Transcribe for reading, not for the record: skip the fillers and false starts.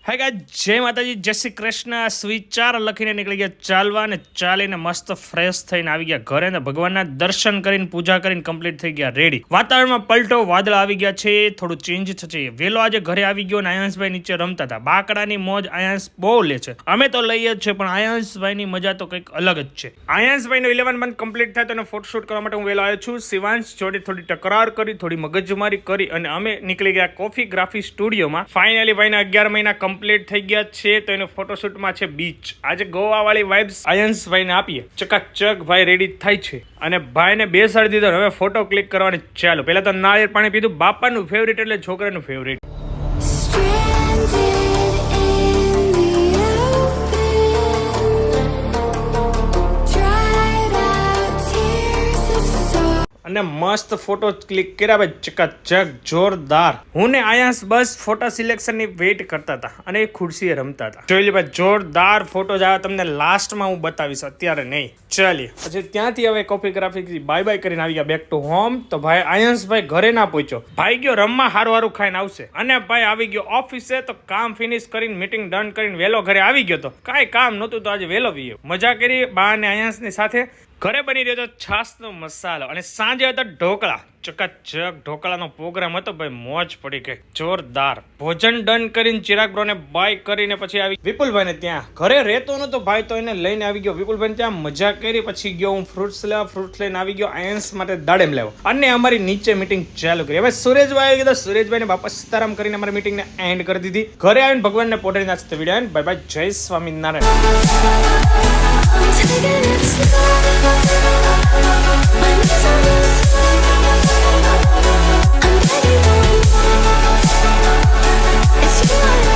Hi guys, જય માતાજી, જય શ્રી કૃષ્ણ. સુવિચાર લખીને નીકળી ગયા ચાલવા અને ચાલીને મસ્ત ફ્રેશ થઈને આવી ગયા ઘરે ને ભગવાનના દર્શન કરીને પૂજા કરીને કમ્પ્લીટ થઈ ગયા રેડી. વાતાવરણમાં પલટો, વાદળ આવી ગયા છે, થોડું ચેન્જ થશે. વેલો આજે ઘરે આવી ગયો ને આયાંશભાઈ નીચે રમતા હતા. બાકડાની મોજ આયાંશ બહુ લે છે, અમે તો લઈએ જ છે, પણ આયાંશભાઈની મજા તો કંઈક અલગ જ છે. આયાંશભાઈનો 11 મંથ કમ્પ્લીટ થાય તો એને ફોટોશૂટ કરવા માટે હું વેલો આવ્યો છું. શિવાંશ જોડે થોડી તકરાર કરી, થોડી મગજમારી કરી અને અમે નીકળી ગયા કોફીગ્રાફી સ્ટુડિયોમાં. ફાઇનલી ભાઈના 11 મહિના કમ્પ્લીટ થઈ ગયા છે તો એનો ફોટોશૂટમાં છે બીચ. આજે ગોવા વાળી વાઇબ્સ આયંશભાઈને આપીએ. ચકાચક ભાઈ રેડી થાય છે અને ભાઈને બેસાડી દીધો. હવે ફોટો ક્લિક કરવાની ચાલો. પહેલા તો નાળિયેર પાણી પીધું. બાપાનું ફેવરેટ એટલે છોકરાનું ફેવરેટ. અને મસ્ત ફોટો ક્લિક કર્યા ભાઈ, ચકાચક જોરદાર. હું ને આયાસ બસ ફોટો સિલેક્શન ની વેઇટ કરતા હતા અને એ ખુરશીએ રમતા હતા. જોઈ લે ભાઈ, જોરદાર ફોટો જ તમને લાસ્ટમાં હું બતાવીશ, અત્યારે નહીં. ચાલીએ પછી ત્યાંથી હવે કોફીગ્રાફી બાય બાય કરીને આવી ગયા બેક ટુ હોમ. તો ભાઈ આયંશભાઈ ઘરે ના પહોંચ્યો. ભાઈ ગયો રમવા, હારું ખાઈને આવશે. અને ભાઈ આવી ગયો ઓફિસે. તો કામ ફિનિશ કરીને મીટિંગ ડન કરીને વેલો ઘરે આવી ગયો. તો કાંઈ કામ નહોતું તો આજે વેલો ગયો. મજા કરી બા અને આયંશની સાથે. ઘરે બની રહ્યો હતો છાસનો મસાલો અને સાંજે હતા ઢોકળા. ચકાચક ઢોકળાનો પ્રોગ્રામ હતો ભાઈ, મોજ પડી ગઈ જોરદાર. ભોજન ડન કરીને ચિરાગ બ્રોને બાય કરીને પછી આવી વિપુલભાઈને ત્યાં. ઘરે રહેતો નતો ભાઈ તો એને લઈને આવી ગયો વિપુલભાઈ ત્યાં. મજા કરી પછી ગયો હું ફ્રૂટ્સ લેવા. ફ્રૂટ્સ લઈને આવી ગયો આયન્સ માટે દાડેમ લેવો. અને અમારી નીચે મીટિંગ ચાલુ કરી. હવે સુરેશભાઈ આવી ગયા. સુરેશભાઈને બાપા સીતારામ કરીને અમારી મીટિંગને એન્ડ કરી દીધી. ઘરે આવીને ભગવાનને પોઢાડી નાખતો વિડીયો. બાય બાય, જય Swaminarayan. Taking it slow. I'm begging for you. It's you.